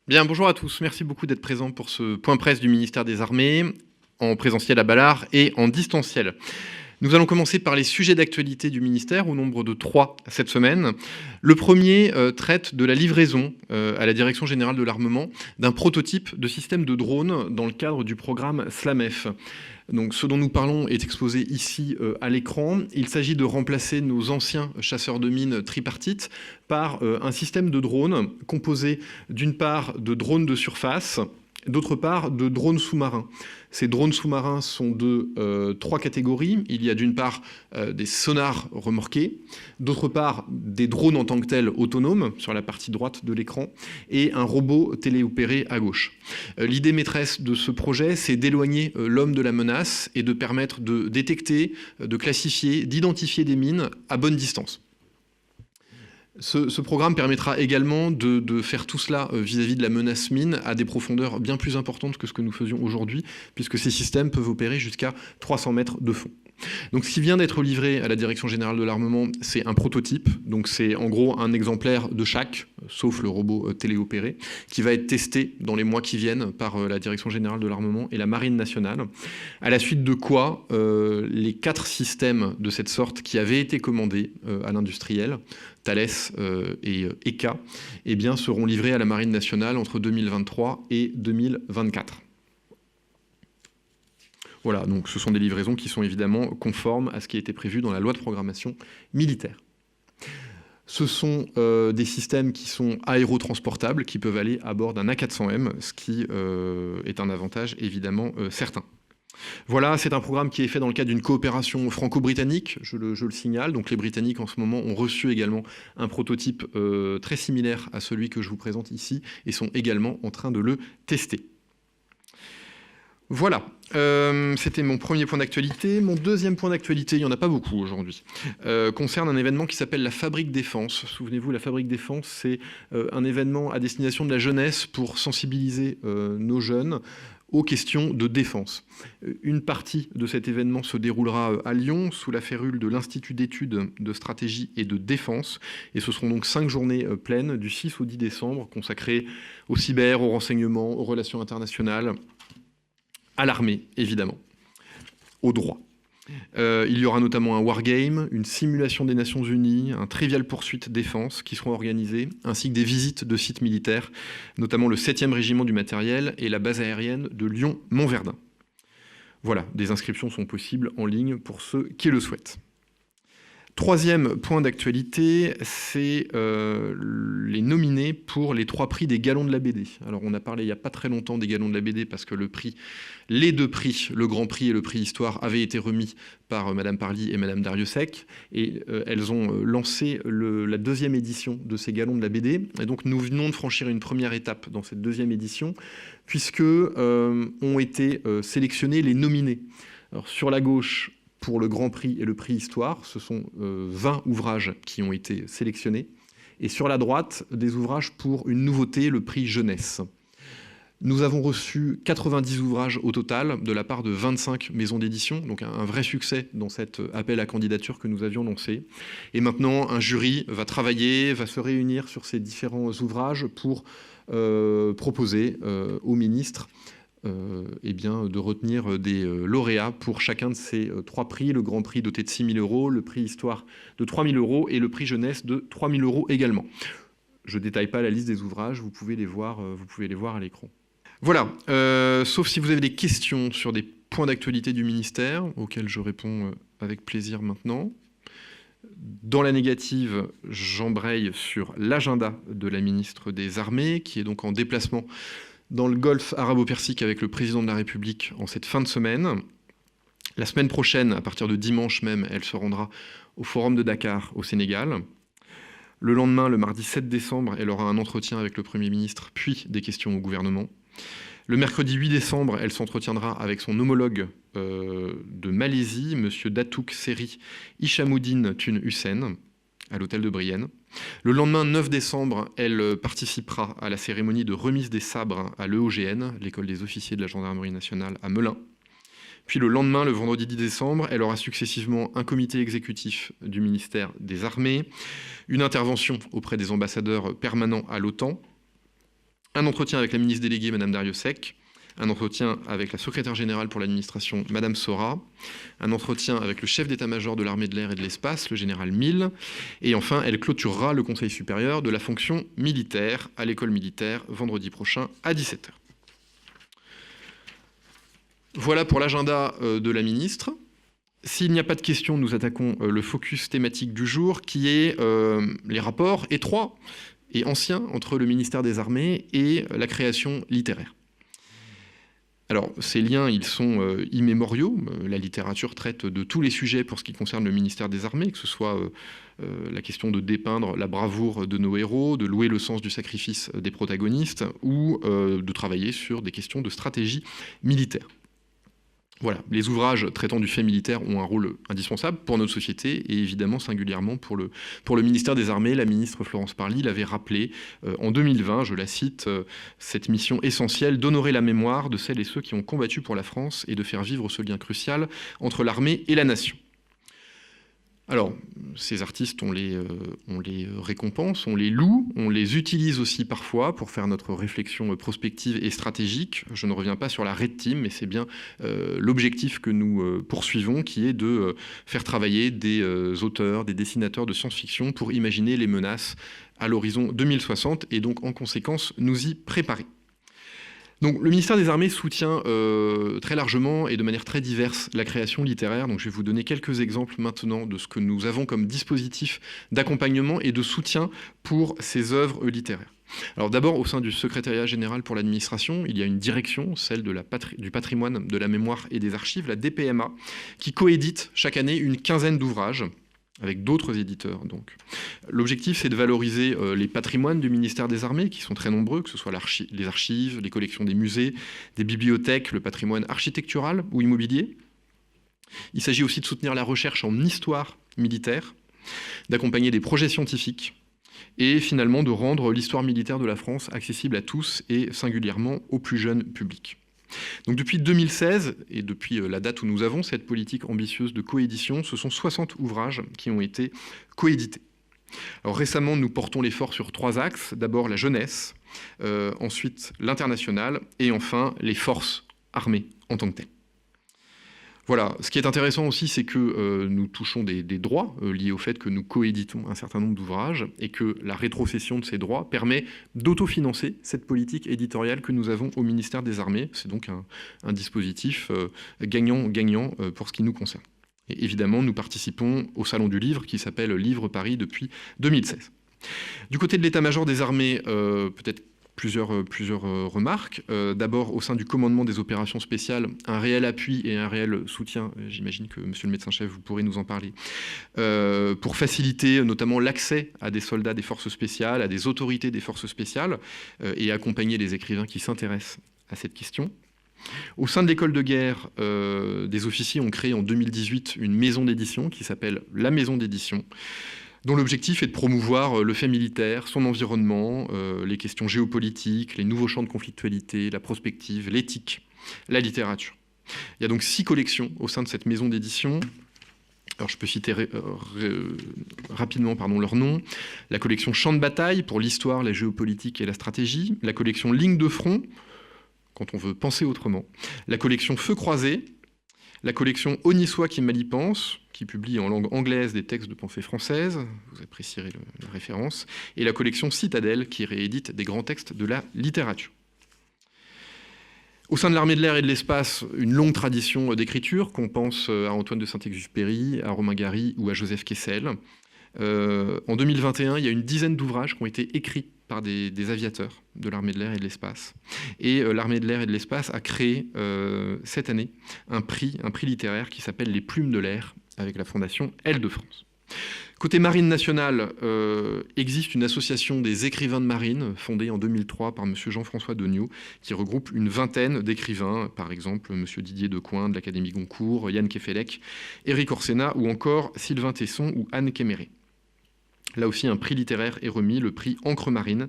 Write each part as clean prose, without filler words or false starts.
Bien, bonjour à tous. Merci beaucoup d'être présents pour ce point presse du ministère des Armées, en présentiel à Ballard et en distanciel. Nous allons commencer par les sujets d'actualité du ministère, au nombre de 3 cette semaine. Le premier traite de la livraison à la Direction générale de l'armement d'un prototype de système de drone dans le cadre du programme SLAMEF. Donc, ce dont nous parlons est exposé ici à l'écran. Il s'agit de remplacer nos anciens chasseurs de mines tripartites par un système de drones composé d'une part de drones de surface, d'autre part de drones sous-marins. Ces drones sous-marins sont de 3 catégories. Il y a d'une part des sonars remorqués, d'autre part des drones en tant que tels autonomes sur la partie droite de l'écran et un robot téléopéré à gauche. L'idée maîtresse de ce projet, c'est d'éloigner l'homme de la menace et de permettre de détecter, de classifier, d'identifier des mines à bonne distance. Ce programme permettra également de faire tout cela vis-à-vis de la menace mine à des profondeurs bien plus importantes que ce que nous faisions aujourd'hui, puisque ces systèmes peuvent opérer jusqu'à 300 mètres de fond. Donc, ce qui vient d'être livré à la Direction générale de l'armement, c'est un prototype. Donc, c'est en gros un exemplaire de chaque, sauf le robot téléopéré, qui va être testé dans les mois qui viennent par la Direction générale de l'armement et la Marine nationale. À la suite de quoi, les 4 systèmes de cette sorte qui avaient été commandés à l'industriel, Thales et ECA, eh bien, seront livrés à la Marine nationale entre 2023 et 2024. Voilà, donc ce sont des livraisons qui sont évidemment conformes à ce qui a été prévu dans la loi de programmation militaire. Ce sont des systèmes qui sont aérotransportables, qui peuvent aller à bord d'un A400M, ce qui est un avantage évidemment certain. Voilà, c'est un programme qui est fait dans le cadre d'une coopération franco-britannique, je le signale. Donc les Britanniques en ce moment ont reçu également un prototype très similaire à celui que je vous présente ici et sont également en train de le tester. Voilà, c'était mon premier point d'actualité. Mon deuxième point d'actualité, il n'y en a pas beaucoup aujourd'hui, concerne un événement qui s'appelle la Fabrique Défense. Souvenez-vous, la Fabrique Défense, c'est un événement à destination de la jeunesse pour sensibiliser nos jeunes aux questions de défense. Une partie de cet événement se déroulera à Lyon, sous la férule de l'Institut d'études de stratégie et de défense. Et ce seront donc 5 journées pleines, du 6 au 10 décembre, consacrées au cyber, au renseignement, aux relations internationales, à l'armée, évidemment, au droit. Il y aura notamment un wargame, une simulation des Nations Unies, un trivial poursuite défense qui seront organisés, ainsi que des visites de sites militaires, notamment le 7e régiment du matériel et la base aérienne de Lyon-Montverdun. Voilà, des inscriptions sont possibles en ligne pour ceux qui le souhaitent. Troisième point d'actualité, c'est les nominés pour les 3 prix des Galons de la BD. Alors, on a parlé il n'y a pas très longtemps des Galons de la BD parce que les 2 prix, le Grand Prix et le prix Histoire, avaient été remis par Madame Parly et Madame Dariussec. Et elles ont lancé la 2e édition de ces Galons de la BD. Et donc, nous venons de franchir une première étape dans cette 2e édition, puisque ont été sélectionnés les nominés. Alors, sur la gauche, pour le Grand Prix et le prix Histoire, ce sont 20 ouvrages qui ont été sélectionnés. Et sur la droite, des ouvrages pour une nouveauté, le prix Jeunesse. Nous avons reçu 90 ouvrages au total de la part de 25 maisons d'édition, donc un vrai succès dans cet appel à candidature que nous avions lancé. Et maintenant, un jury va travailler, va se réunir sur ces différents ouvrages pour proposer au ministre eh bien, de retenir des lauréats pour chacun de ces 3 prix, le Grand Prix doté de 6 000 €, le prix Histoire de 3 000 € et le prix Jeunesse de 3 000 € également. Je ne détaille pas la liste des ouvrages, vous pouvez les voir à l'écran. Voilà, sauf si vous avez des questions sur des points d'actualité du ministère, auxquels je réponds avec plaisir maintenant. Dans la négative, j'embraye sur l'agenda de la ministre des Armées, qui est donc en déplacement dans le Golfe arabo-persique avec le président de la République en cette fin de semaine. La semaine prochaine, à partir de dimanche même, elle se rendra au Forum de Dakar au Sénégal. Le lendemain, le mardi 7 décembre, elle aura un entretien avec le Premier ministre, puis des questions au gouvernement. Le mercredi 8 décembre, elle s'entretiendra avec son homologue de Malaisie, M. Datuk Seri Hishamuddin Tun Hussein, à l'hôtel de Brienne. Le lendemain 9 décembre, elle participera à la cérémonie de remise des sabres à l'EOGN, l'école des officiers de la gendarmerie nationale à Melun. Puis le lendemain, le vendredi 10 décembre, elle aura successivement un comité exécutif du ministère des Armées, une intervention auprès des ambassadeurs permanents à l'OTAN, un entretien avec la ministre déléguée, Madame Darrieussecq, un entretien avec la secrétaire générale pour l'administration, Madame Sora, un entretien avec le chef d'état-major de l'armée de l'air et de l'espace, le général Mille, et enfin, elle clôturera le Conseil supérieur de la fonction militaire à l'école militaire vendredi prochain à 17h. Voilà pour l'agenda de la ministre. S'il n'y a pas de questions, nous attaquons le focus thématique du jour, qui est les rapports étroits et anciens entre le ministère des Armées et la création littéraire. Alors, ces liens, ils sont immémoriaux. La littérature traite de tous les sujets pour ce qui concerne le ministère des Armées, que ce soit la question de dépeindre la bravoure de nos héros, de louer le sens du sacrifice des protagonistes, ou de travailler sur des questions de stratégie militaire. Voilà, les ouvrages traitant du fait militaire ont un rôle indispensable pour notre société et évidemment singulièrement pour le ministère des Armées. La ministre Florence Parly l'avait rappelé en 2020, je la cite, cette mission essentielle d'honorer la mémoire de celles et ceux qui ont combattu pour la France et de faire vivre ce lien crucial entre l'armée et la nation. Alors, ces artistes, on les récompense, on les loue, on les utilise aussi parfois pour faire notre réflexion prospective et stratégique. Je ne reviens pas sur la Red Team, mais c'est bien l'objectif que nous poursuivons, qui est de faire travailler des auteurs, des dessinateurs de science-fiction pour imaginer les menaces à l'horizon 2060 et donc en conséquence nous y préparer. Donc, le ministère des Armées soutient très largement et de manière très diverse la création littéraire. Donc, je vais vous donner quelques exemples maintenant de ce que nous avons comme dispositif d'accompagnement et de soutien pour ces œuvres littéraires. Alors d'abord, au sein du secrétariat général pour l'administration, il y a une direction, celle du patrimoine, de la mémoire et des archives, la DPMA, qui coédite chaque année une quinzaine d'ouvrages avec d'autres éditeurs. Donc, l'objectif, c'est de valoriser les patrimoines du ministère des Armées, qui sont très nombreux, que ce soit les archives, les collections des musées, des bibliothèques, le patrimoine architectural ou immobilier. Il s'agit aussi de soutenir la recherche en histoire militaire, d'accompagner des projets scientifiques et finalement de rendre l'histoire militaire de la France accessible à tous et singulièrement au plus jeune public. Donc depuis 2016, et depuis la date où nous avons cette politique ambitieuse de coédition, ce sont 60 ouvrages qui ont été coédités. Alors récemment, nous portons l'effort sur 3 axes. D'abord la jeunesse, ensuite l'international, et enfin les forces armées en tant que telles. Voilà, ce qui est intéressant aussi, c'est que nous touchons des droits liés au fait que nous coéditons un certain nombre d'ouvrages et que la rétrocession de ces droits permet d'autofinancer cette politique éditoriale que nous avons au ministère des Armées. C'est donc un dispositif gagnant-gagnant pour ce qui nous concerne. Et évidemment, nous participons au Salon du Livre qui s'appelle Livre Paris depuis 2016. Du côté de l'état-major des armées, peut-être plusieurs remarques. D'abord, au sein du commandement des opérations spéciales, un réel appui et un réel soutien, j'imagine que monsieur le médecin-chef, vous pourrez nous en parler, pour faciliter notamment l'accès à des soldats des forces spéciales, à des autorités des forces spéciales, et accompagner les écrivains qui s'intéressent à cette question. Au sein de l'école de guerre, des officiers ont créé en 2018 une maison d'édition qui s'appelle la Maison d'édition, dont l'objectif est de promouvoir le fait militaire, son environnement, les questions géopolitiques, les nouveaux champs de conflictualité, la prospective, l'éthique, la littérature. Il y a donc 6 collections au sein de cette maison d'édition. Alors je peux citer rapidement leurs noms. La collection Champs de bataille pour l'histoire, la géopolitique et la stratégie. La collection Ligne de front, quand on veut penser autrement. La collection Feu croisé. La collection Onissois qui mal y pense, qui publie en langue anglaise des textes de pensée française, vous apprécierez la référence, et la collection Citadelle qui réédite des grands textes de la littérature. Au sein de l'armée de l'air et de l'espace, une longue tradition d'écriture, qu'on pense à Antoine de Saint-Exupéry, à Romain Gary ou à Joseph Kessel. En 2021, il y a une dizaine d'ouvrages qui ont été écrits par des aviateurs de l'armée de l'air et de l'espace. Et l'armée de l'air et de l'espace a créé cette année un prix littéraire qui s'appelle Les Plumes de l'air avec la fondation Aile de France. Côté marine nationale, existe une association des écrivains de marine fondée en 2003 par M. Jean-François Degnaud qui regroupe une vingtaine d'écrivains, par exemple M. Didier Decoing de l'Académie Goncourt, Yann Kefelec, Éric Orsena ou encore Sylvain Tesson ou Anne Kéméré. Là aussi, un prix littéraire est remis, le prix Encre marine,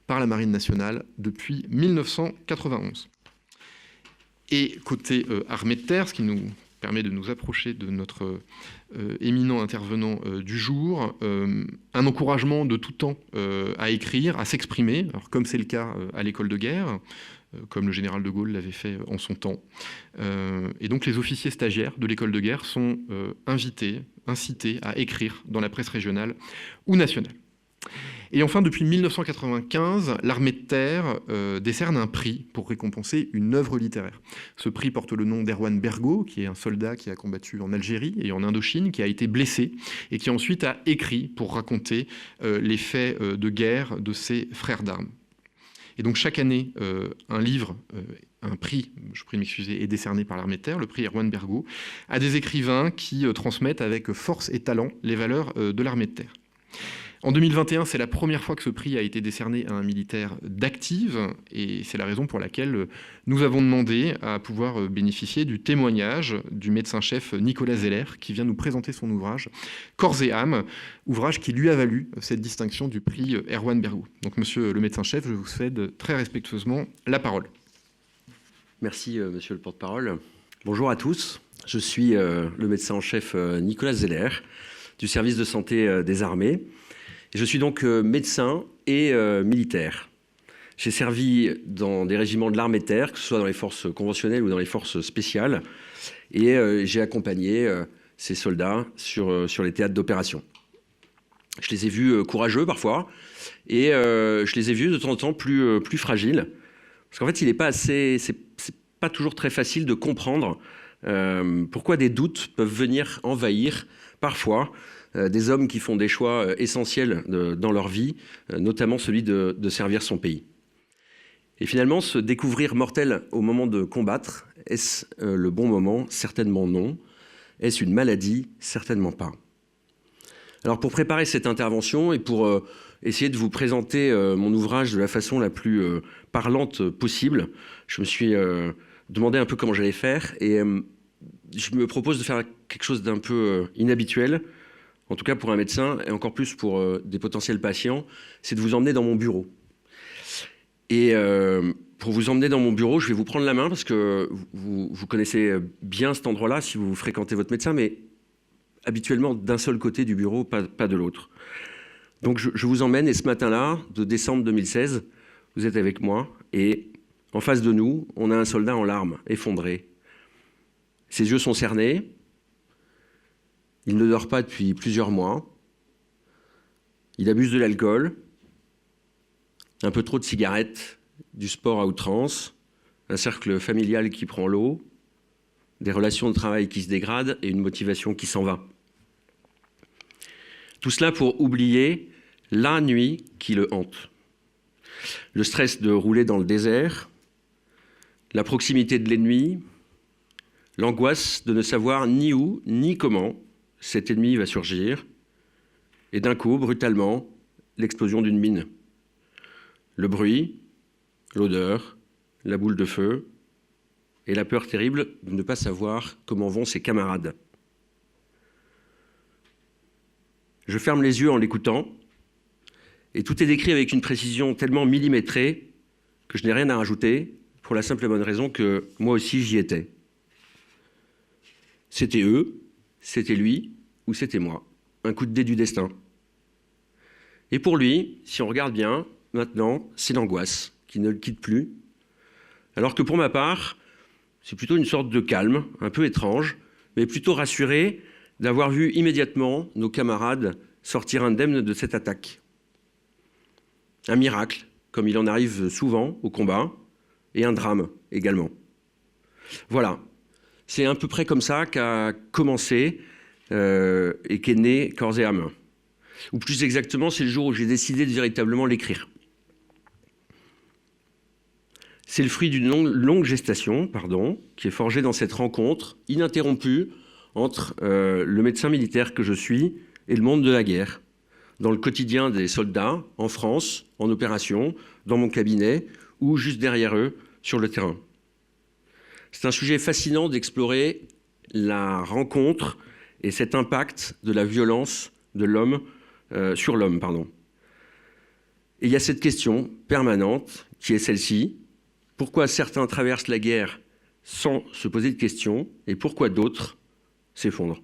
par la Marine nationale depuis 1991. Et côté armée de terre, ce qui nous permet de nous approcher de notre éminent intervenant du jour. Un encouragement de tout temps à écrire, à s'exprimer, alors comme c'est le cas à l'école de guerre, comme le général de Gaulle l'avait fait en son temps. Et donc les officiers stagiaires de l'école de guerre sont incités à écrire dans la presse régionale ou nationale. Et enfin, depuis 1995, l'armée de terre décerne un prix pour récompenser une œuvre littéraire. Ce prix porte le nom d'Erwan Bergo, qui est un soldat qui a combattu en Algérie et en Indochine, qui a été blessé et qui ensuite a écrit pour raconter les faits de guerre de ses frères d'armes. Et donc chaque année, un prix, je prie de m'excuser, est décerné par l'armée de terre, le prix Erwan Bergo, à des écrivains qui transmettent avec force et talent les valeurs de l'armée de terre. En 2021, c'est la première fois que ce prix a été décerné à un militaire d'active, et c'est la raison pour laquelle nous avons demandé à pouvoir bénéficier du témoignage du médecin-chef Nicolas Zeller, qui vient nous présenter son ouvrage « Corps et âme », ouvrage qui lui a valu cette distinction du prix Erwan Bergo. Donc, monsieur le médecin-chef, je vous cède très respectueusement la parole. Merci, monsieur le porte-parole. Bonjour à tous. Je suis le médecin-chef Nicolas Zeller, du service de santé des armées. Je suis donc médecin et militaire. J'ai servi dans des régiments de l'armée de terre, que ce soit dans les forces conventionnelles ou dans les forces spéciales, et j'ai accompagné ces soldats sur les théâtres d'opération. Je les ai vus courageux parfois, et je les ai vus de temps en temps plus fragiles, parce qu'en fait, c'est pas toujours très facile de comprendre pourquoi des doutes peuvent venir envahir parfois des hommes qui font des choix essentiels dans leur vie, notamment celui de servir son pays. Et finalement, se découvrir mortel au moment de combattre, est-ce le bon moment? Certainement non. Est-ce une maladie? Certainement pas. Alors pour préparer cette intervention et pour essayer de vous présenter mon ouvrage de la façon la plus parlante possible, je me suis demandé un peu comment j'allais faire, et je me propose de faire quelque chose d'un peu inhabituel, en tout cas pour un médecin, et encore plus pour des potentiels patients, c'est de vous emmener dans mon bureau. Et pour vous emmener dans mon bureau, je vais vous prendre la main, parce que vous connaissez bien cet endroit-là si vous fréquentez votre médecin, mais habituellement d'un seul côté du bureau, pas de l'autre. Donc je vous emmène, et ce matin-là, de décembre 2016, vous êtes avec moi, et en face de nous, on a un soldat en larmes, effondré. Ses yeux sont cernés. Il ne dort pas depuis plusieurs mois. Il abuse de l'alcool, un peu trop de cigarettes, du sport à outrance, un cercle familial qui prend l'eau, des relations de travail qui se dégradent et une motivation qui s'en va. Tout cela pour oublier la nuit qui le hante. Le stress de rouler dans le désert, la proximité de l'ennemi, l'angoisse de ne savoir ni où ni comment cet ennemi va surgir, et d'un coup, brutalement, l'explosion d'une mine. Le bruit, l'odeur, la boule de feu, et la peur terrible de ne pas savoir comment vont ses camarades. Je ferme les yeux en l'écoutant, et tout est décrit avec une précision tellement millimétrée que je n'ai rien à rajouter, pour la simple et bonne raison que moi aussi j'y étais. C'était eux, c'était lui, ou c'était moi. Un coup de dé du destin. Et pour lui, si on regarde bien, maintenant, c'est l'angoisse qui ne le quitte plus. Alors que pour ma part, c'est plutôt une sorte de calme, un peu étrange, mais plutôt rassuré d'avoir vu immédiatement nos camarades sortir indemnes de cette attaque. Un miracle, comme il en arrive souvent au combat, et un drame également. Voilà, c'est à peu près comme ça qu'a commencé et qu'est né Corps et âme. Ou plus exactement, c'est le jour où j'ai décidé de véritablement l'écrire. C'est le fruit d'une longue gestation, qui est forgée dans cette rencontre ininterrompue entre le médecin militaire que je suis et le monde de la guerre, dans le quotidien des soldats, en France, en opération, dans mon cabinet, ou juste derrière eux, sur le terrain. C'est un sujet fascinant d'explorer la rencontre et cet impact de la violence de l'homme sur l'homme. Et il y a cette question permanente qui est celle-ci. Pourquoi certains traversent la guerre sans se poser de questions et pourquoi d'autres s'effondrent.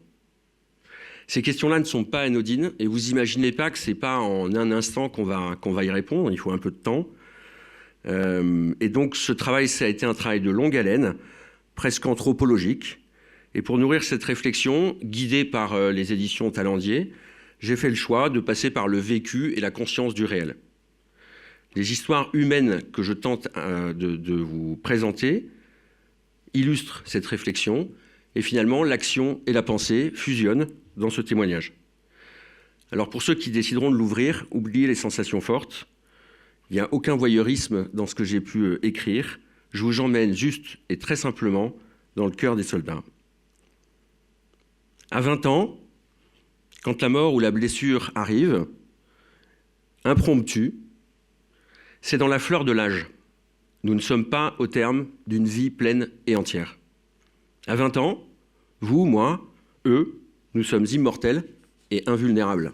Ces questions-là ne sont pas anodines et vous imaginez pas que c'est pas en un instant qu'on va y répondre, il faut un peu de temps. Et donc ce travail, ça a été un travail de longue haleine, presque anthropologique. Et pour nourrir cette réflexion, guidée par les éditions Talendier, j'ai fait le choix de passer par le vécu et la conscience du réel. Les histoires humaines que je tente de vous présenter illustrent cette réflexion et finalement l'action et la pensée fusionnent dans ce témoignage. Alors pour ceux qui décideront de l'ouvrir, oubliez les sensations fortes. Il n'y a aucun voyeurisme dans ce que j'ai pu écrire. Je vous emmène juste et très simplement dans le cœur des soldats. À 20 ans, quand la mort ou la blessure arrive, impromptue, c'est dans la fleur de l'âge. Nous ne sommes pas au terme d'une vie pleine et entière. À 20 ans, vous, moi, eux, nous sommes immortels et invulnérables.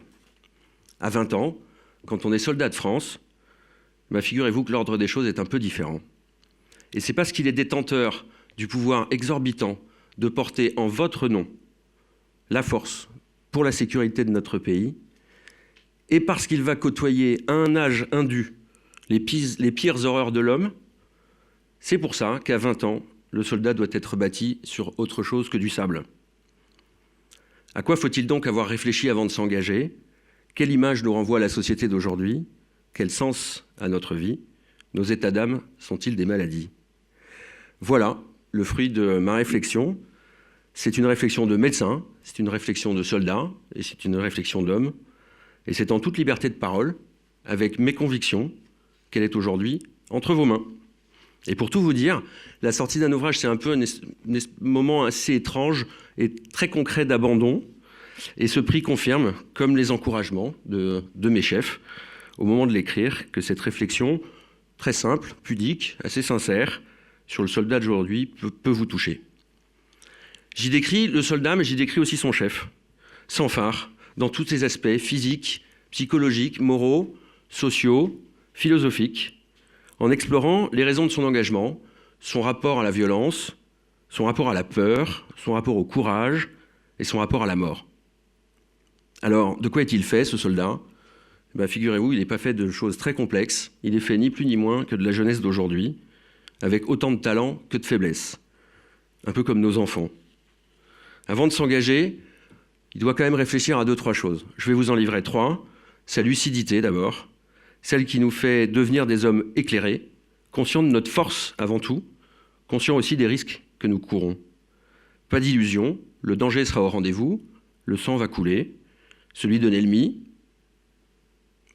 À 20 ans, quand on est soldat de France, figurez-vous que l'ordre des choses est un peu différent. Et c'est parce qu'il est détenteur du pouvoir exorbitant de porter en votre nom la force pour la sécurité de notre pays, et parce qu'il va côtoyer à un âge indu les pires horreurs de l'homme, c'est pour ça qu'à 20 ans, le soldat doit être bâti sur autre chose que du sable. À quoi faut-il donc avoir réfléchi avant de s'engager? Quelle image nous renvoie la société d'aujourd'hui? Quel sens à notre vie? Nos états d'âme sont-ils des maladies? Voilà le fruit de ma réflexion. C'est une réflexion de médecin, c'est une réflexion de soldat, et c'est une réflexion d'homme. Et c'est en toute liberté de parole, avec mes convictions, qu'elle est aujourd'hui entre vos mains. Et pour tout vous dire, la sortie d'un ouvrage, c'est un peu un moment assez étrange et très concret d'abandon. Et ce prix confirme, comme les encouragements de mes chefs, au moment de l'écrire, que cette réflexion, très simple, pudique, assez sincère, sur le soldat d'aujourd'hui, peut vous toucher. J'y décris le soldat, mais j'y décris aussi son chef, sans phare, dans tous ses aspects physiques, psychologiques, moraux, sociaux, philosophiques, en explorant les raisons de son engagement, son rapport à la violence, son rapport à la peur, son rapport au courage et son rapport à la mort. Alors, de quoi est-il fait, ce soldat? Figurez-vous, il n'est pas fait de choses très complexes, il est fait ni plus ni moins que de la jeunesse d'aujourd'hui, avec autant de talent que de faiblesse, un peu comme nos enfants. Avant de s'engager, il doit quand même réfléchir à 2-3 choses. Je vais vous en livrer 3. Sa lucidité d'abord, celle qui nous fait devenir des hommes éclairés, conscients de notre force avant tout, conscients aussi des risques que nous courons. Pas d'illusion, le danger sera au rendez-vous, le sang va couler, celui de l'ennemi,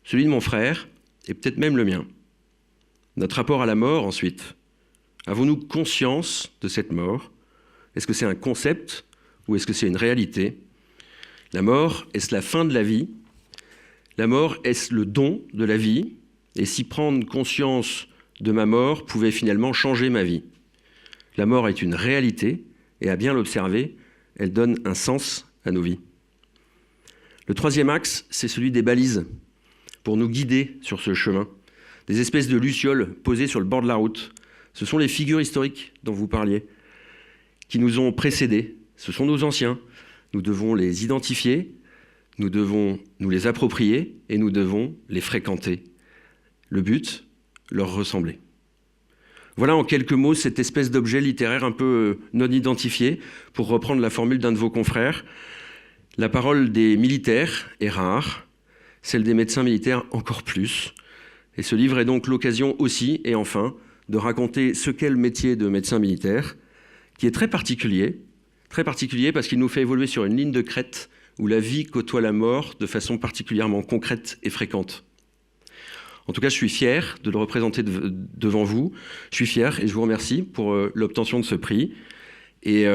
celui de mon frère et peut-être même le mien. Notre rapport à la mort ensuite. Avons-nous conscience de cette mort? Est-ce que c'est un concept ou est-ce que c'est une réalité? La mort, est-ce la fin de la vie? La mort, est-ce le don de la vie? Et si prendre conscience de ma mort pouvait finalement changer ma vie? La mort est une réalité, et à bien l'observer, elle donne un sens à nos vies. Le troisième axe, c'est celui des balises, pour nous guider sur ce chemin. Des espèces de lucioles posées sur le bord de la route. Ce sont les figures historiques dont vous parliez, qui nous ont précédés. Ce sont nos anciens. Nous devons les identifier, nous devons nous les approprier et nous devons les fréquenter. Le but, leur ressembler. Voilà en quelques mots cette espèce d'objet littéraire un peu non identifié, pour reprendre la formule d'un de vos confrères. La parole des militaires est rare, celle des médecins militaires encore plus. Et ce livre est donc l'occasion aussi, et enfin, de raconter ce qu'est le métier de médecin militaire, qui est très particulier parce qu'il nous fait évoluer sur une ligne de crête où la vie côtoie la mort de façon particulièrement concrète et fréquente. En tout cas, je suis fier de le représenter devant vous. Je suis fier et je vous remercie pour l'obtention de ce prix. Et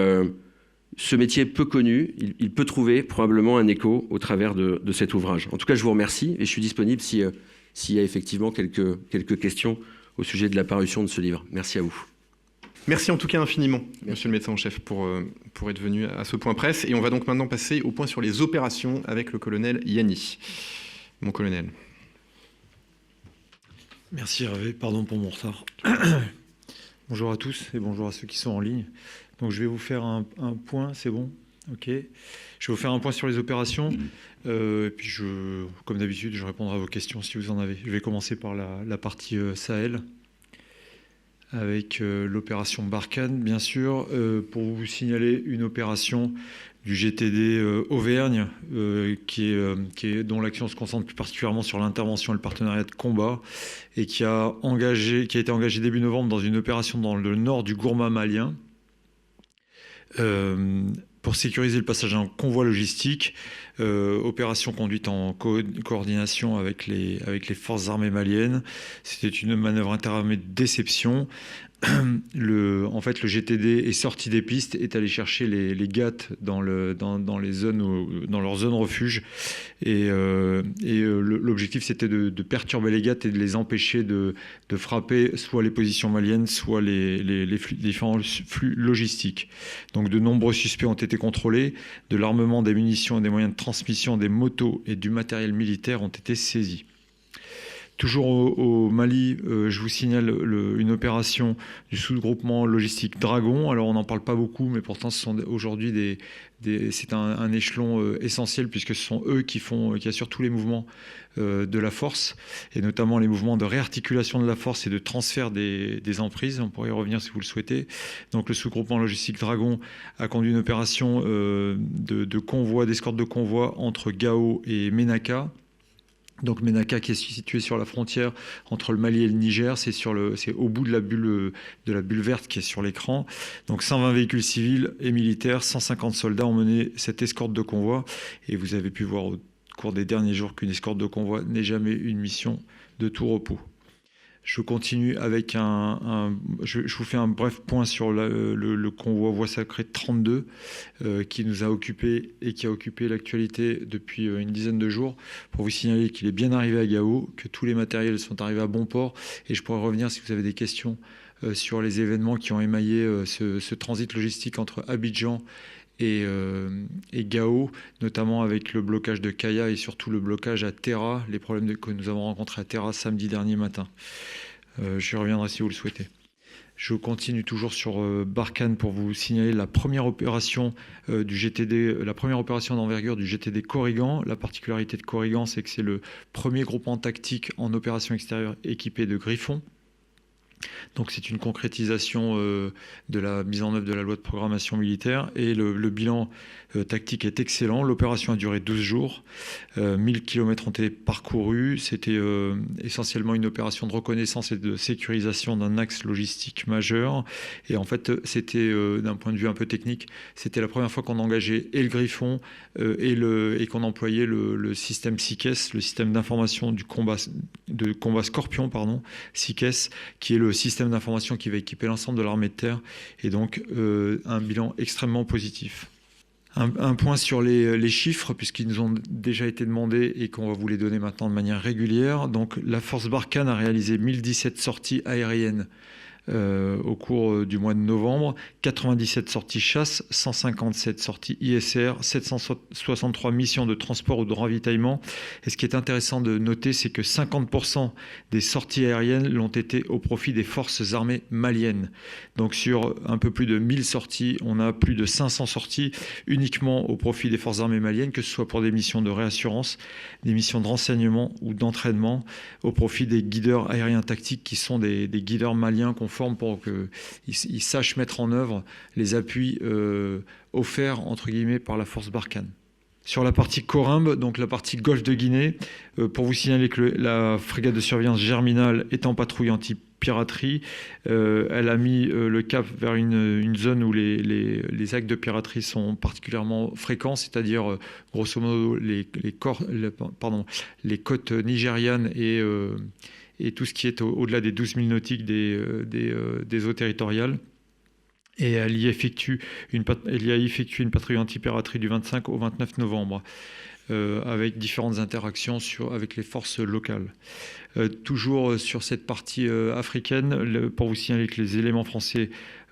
ce métier peu connu, il peut trouver probablement un écho au travers de cet ouvrage. En tout cas, je vous remercie et je suis disponible s'il y a effectivement quelques questions au sujet de la parution de ce livre. Merci à vous. Merci en tout cas infiniment, monsieur le médecin en chef, pour être venu à ce point presse. Et on va donc maintenant passer au point sur les opérations avec le colonel Yanni. Mon colonel. Merci Hervé, pardon pour mon retard. Bonjour à tous et bonjour à ceux qui sont en ligne. Donc je vais vous faire un point, c'est bon? Ok. Je vais vous faire un point sur les opérations. Et puis comme d'habitude, je répondrai à vos questions si vous en avez. Je vais commencer par la partie Sahel, avec l'opération Barkhane, bien sûr, pour vous signaler une opération du GTD Auvergne, dont l'action se concentre plus particulièrement sur l'intervention et le partenariat de combat, et qui a été engagée début novembre dans une opération dans le nord du Gourma malien, pour sécuriser le passage d'un convoi logistique, opération conduite en coordination avec les forces armées maliennes. C'était une manœuvre interarmée de déception. En fait, le GTD est sorti des pistes, est allé chercher les GAT dans les zones, dans leur zone refuge, et l'objectif c'était de perturber les GAT et de les empêcher de frapper soit les positions maliennes, soit les différents flux logistiques. Donc de nombreux suspects ont été contrôlés, de l'armement, des munitions, des moyens de transmission, des motos et du matériel militaire ont été saisis. Toujours au Mali, je vous signale une opération du sous-groupement logistique Dragon. Alors on n'en parle pas beaucoup, mais pourtant ce sont aujourd'hui c'est un échelon essentiel, puisque ce sont eux qui assurent tous les mouvements de la force, et notamment les mouvements de réarticulation de la force et de transfert des emprises. On pourrait y revenir si vous le souhaitez. Donc le sous-groupement logistique Dragon a conduit une opération d'escorte de convoi entre Gao et Ménaka. Donc Ménaka, qui est situé sur la frontière entre le Mali et le Niger, c'est au bout de la bulle verte qui est sur l'écran. Donc 120 véhicules civils et militaires, 150 soldats ont mené cette escorte de convoi. Et vous avez pu voir au cours des derniers jours qu'une escorte de convoi n'est jamais une mission de tout repos. Je continue avec je vous fais un bref point sur le convoi Voie Sacrée 32 qui nous a occupé et qui a occupé l'actualité depuis une dizaine de jours, pour vous signaler qu'il est bien arrivé à Gao, que tous les matériels sont arrivés à bon port, et je pourrais revenir si vous avez des questions sur les événements qui ont émaillé ce transit logistique entre Abidjan et Gao, notamment avec le blocage de Kaya et surtout le blocage à Terra, les problèmes que nous avons rencontrés à Terra samedi dernier matin. J'y reviendrai si vous le souhaitez. Je continue toujours sur Barkhane pour vous signaler la première opération du GTD, la première opération d'envergure du GTD Corrigan. La particularité de Corrigan, c'est que c'est le premier groupement tactique en opération extérieure équipé de Griffon. Donc c'est une concrétisation de la mise en œuvre de la loi de programmation militaire, et le bilan tactique est excellent. L'opération a duré 12 jours, 1000 km ont été parcourus. C'était essentiellement une opération de reconnaissance et de sécurisation d'un axe logistique majeur. Et en fait, c'était d'un point de vue un peu technique, c'était la première fois qu'on engageait et le Griffon et qu'on employait le système SICES, le système d'information de combat Scorpion, SICES, qui est le système d'information qui va équiper l'ensemble de l'armée de terre, et donc un bilan extrêmement positif. Un point sur les chiffres, puisqu'ils nous ont déjà été demandés et qu'on va vous les donner maintenant de manière régulière. Donc la force Barkhane a réalisé 1017 sorties aériennes au cours du mois de novembre, 97 sorties chasse, 157 sorties ISR, 763 missions de transport ou de ravitaillement. Et ce qui est intéressant de noter, c'est que 50% des sorties aériennes l'ont été au profit des forces armées maliennes. Donc sur un peu plus de 1000 sorties, on a plus de 500 sorties uniquement au profit des forces armées maliennes, que ce soit pour des missions de réassurance, des missions de renseignement ou d'entraînement, au profit des guideurs aériens tactiques, qui sont des guideurs maliens qu'on forme pour qu'ils sachent mettre en œuvre les appuis offerts entre guillemets par la force Barkhane. Sur la partie Corymbe, donc la partie Golfe de Guinée, pour vous signaler que la frégate de surveillance Germinal est en patrouille anti-piraterie. Elle a mis le cap vers une zone où les actes de piraterie sont particulièrement fréquents, c'est-à-dire grosso modo les côtes nigérianes et tout ce qui est au-delà des 12 000 nautiques des eaux territoriales. Et elle y a effectué une patrouille anti-piraterie du 25 au 29 novembre, avec différentes interactions avec les forces locales. Toujours sur cette partie africaine, pour vous signaler que les éléments français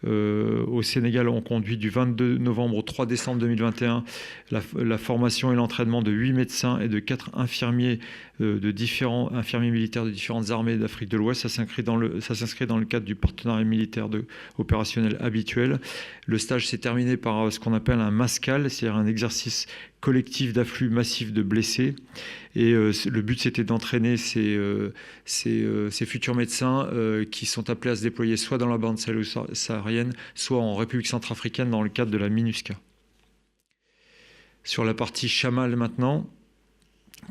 au Sénégal ont conduit du 22 novembre au 3 décembre 2021 la formation et l'entraînement de 8 médecins et de 4 infirmiers infirmiers militaires de différentes armées d'Afrique de l'Ouest. Ça s'inscrit dans le cadre du partenariat militaire opérationnel habituel. Le stage s'est terminé par ce qu'on appelle un MASCAL, c'est-à-dire un exercice collectif d'afflux massif de blessés. Et le but, c'était d'entraîner ces futurs médecins qui sont appelés à se déployer soit dans la bande saharienne, soit en République centrafricaine dans le cadre de la MINUSCA. Sur la partie Chamal maintenant,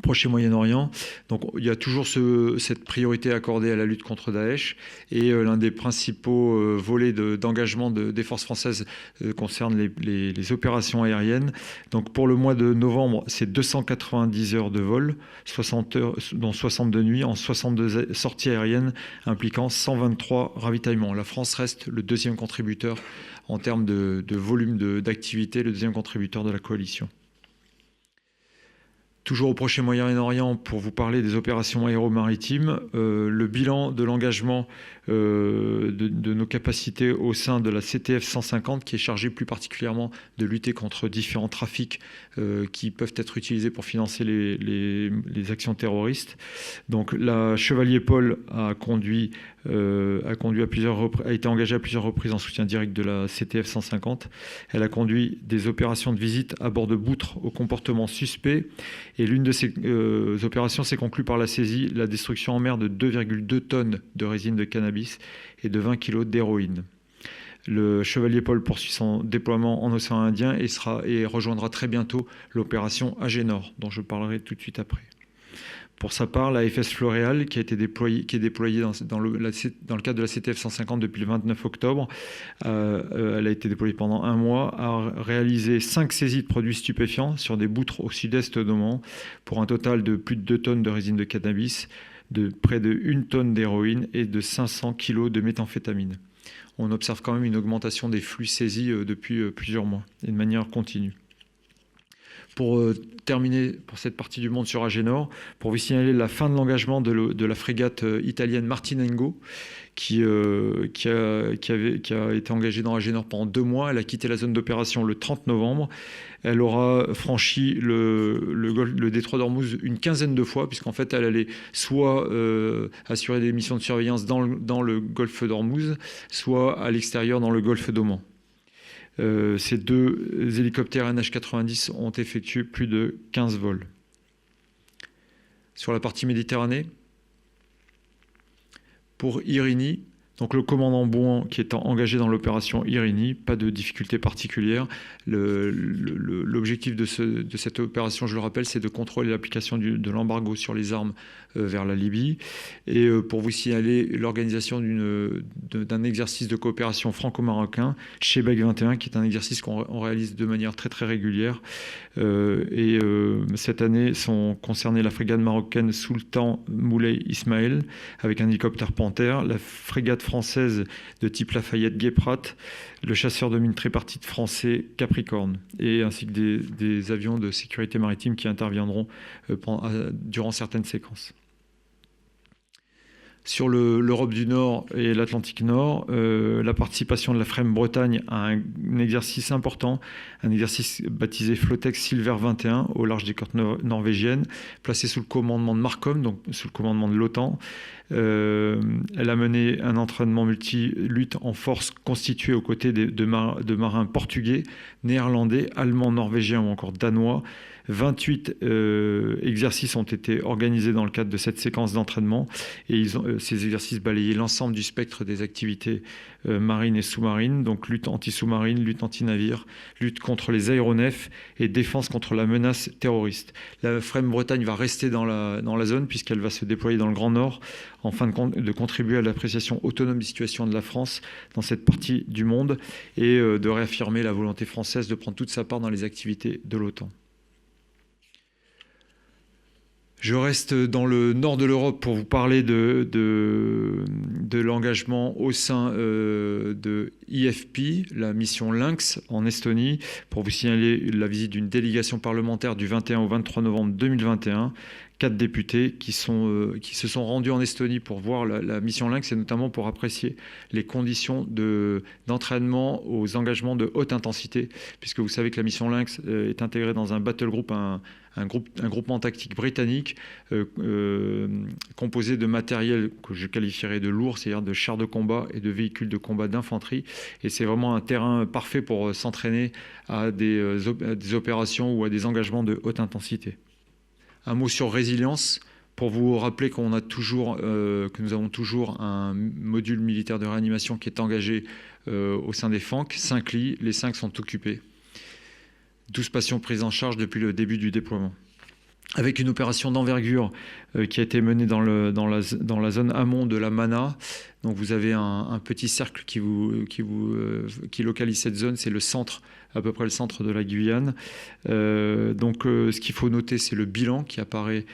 Proche et Moyen-Orient. Donc il y a toujours cette priorité accordée à la lutte contre Daesh, et l'un des principaux volets d'engagement des forces françaises concerne les opérations aériennes. Donc pour le mois de novembre, c'est 290 heures de vol, 60 heures, dont 62 nuits, en 62 sorties aériennes impliquant 123 ravitaillements. La France reste le deuxième contributeur en termes de volume d'activité, le deuxième contributeur de la coalition. Toujours au Proche et Moyen-Orient, pour vous parler des opérations aéromaritimes, le bilan de l'engagement de nos capacités au sein de la CTF 150, qui est chargée plus particulièrement de lutter contre différents trafics qui peuvent être utilisés pour financer les actions terroristes. Donc la Chevalier Paul a été engagée à plusieurs reprises en soutien direct de la CTF 150. Elle a conduit des opérations de visite à bord de boutres au comportement suspect. Et l'une de ces opérations s'est conclue par la saisie, la destruction en mer de 2,2 tonnes de résine de cannabis et de 20 kg d'héroïne. Le Chevalier Paul poursuit son déploiement en océan Indien et rejoindra très bientôt l'opération Agénor, dont je parlerai tout de suite après. Pour sa part, la FS Floréal, qui est déployée dans le cadre de la CTF 150 depuis le 29 octobre, elle a été déployée pendant un mois, a réalisé 5 saisies de produits stupéfiants sur des boutres au sud-est d'Oman, pour un total de plus de 2 tonnes de résine de cannabis, de près de 1 tonne d'héroïne et de 500 kg de méthamphétamine. On observe quand même une augmentation des flux saisis depuis plusieurs mois, et de manière continue. Pour terminer pour cette partie du monde sur Agénor, pour vous signaler la fin de l'engagement de la frégate italienne Martinengo, qui a été engagée dans Agénor pendant 2 mois. Elle a quitté la zone d'opération le 30 novembre. Elle aura franchi le détroit d'Ormuz une quinzaine de fois, puisqu'en fait, elle allait soit assurer des missions de surveillance dans le golfe d'Ormuz, soit à l'extérieur dans le golfe d'Oman. Ces 2 hélicoptères NH-90 ont effectué plus de 15 vols. Sur la partie Méditerranée, pour Irini, donc le commandant Bouhan qui est engagé dans l'opération Irini, pas de difficulté particulière. L'objectif de cette opération, je le rappelle, c'est de contrôler l'application de l'embargo sur les armes vers la Libye. Et pour vous signaler l'organisation d'un exercice de coopération franco-marocain, Chebec 21, qui est un exercice qu'on réalise de manière très très régulière. Cette année sont concernées la frégate marocaine Sultan Moulay Ismaël avec un hélicoptère Panther, la frégate française de type Lafayette Guéprat, le chasseur de mines tripartite français Capricorne, ainsi que des avions de sécurité maritime qui interviendront durant certaines séquences. Sur l'Europe du Nord et l'Atlantique Nord, la participation de la FREMM Bretagne à un exercice important, un exercice baptisé Flotex Silver 21 au large des côtes norvégiennes, placé sous le commandement de Marcom, donc sous le commandement de l'OTAN. Elle a mené un entraînement multi-lutte en force constitué aux côtés de marins portugais, néerlandais, allemands, norvégiens ou encore danois. 28 exercices ont été organisés dans le cadre de cette séquence d'entraînement, et ces exercices balayaient l'ensemble du spectre des activités marines et sous-marines, donc lutte anti-sous-marine, lutte anti-navire, lutte contre les aéronefs et défense contre la menace terroriste. La FREMM Bretagne va rester dans la zone puisqu'elle va se déployer dans le Grand Nord en fin de contribuer à l'appréciation autonome des situations de la France dans cette partie du monde et de réaffirmer la volonté française de prendre toute sa part dans les activités de l'OTAN. Je reste dans le nord de l'Europe pour vous parler de l'engagement au sein de IFP, la mission Lynx en Estonie, pour vous signaler la visite d'une délégation parlementaire du 21 au 23 novembre 2021. 4 députés qui se sont rendus en Estonie pour voir la mission Lynx et notamment pour apprécier les conditions d'entraînement aux engagements de haute intensité, puisque vous savez que la mission Lynx est intégrée dans un battle group, un groupement tactique britannique composé de matériel que je qualifierais de lourd, c'est-à-dire de chars de combat et de véhicules de combat d'infanterie. Et c'est vraiment un terrain parfait pour s'entraîner à des opérations ou à des engagements de haute intensité. Un mot sur résilience, pour vous rappeler que nous avons toujours un module militaire de réanimation qui est engagé au sein des FANC, 5 lits, les 5 sont occupés. 12 patients pris en charge depuis le début du déploiement. Avec une opération d'envergure qui a été menée dans la zone amont de la Mana. Donc vous avez un petit cercle qui localise cette zone, c'est le centre, à peu près le centre de la Guyane. Ce qu'il faut noter, c'est le bilan qui apparaît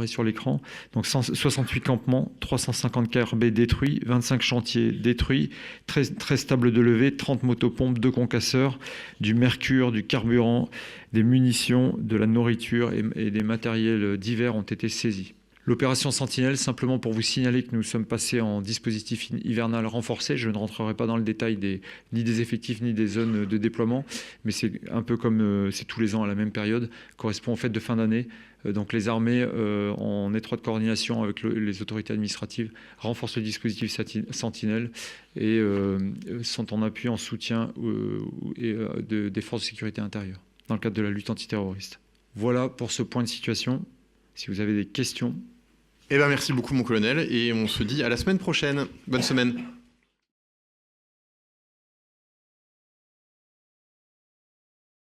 sur l'écran. Donc 68 campements, 350 KRB détruits, 25 chantiers détruits, 13 tables de levée, 30 motopompes, 2 concasseurs, du mercure, du carburant, des munitions, de la nourriture et des matériels divers ont été saisis. L'opération Sentinelle, simplement pour vous signaler que nous sommes passés en dispositif hivernal renforcé. Je ne rentrerai pas dans le détail ni des effectifs ni des zones de déploiement, mais c'est un peu comme c'est tous les ans à la même période, correspond aux fêtes de fin d'année. Donc les armées, en étroite coordination avec les autorités administratives, renforcent le dispositif Sentinelle et sont en appui, en soutien des forces de sécurité intérieure dans le cadre de la lutte antiterroriste. Voilà pour ce point de situation. Si vous avez des questions. Merci beaucoup, mon colonel, et on se dit à la semaine prochaine. Bonne semaine.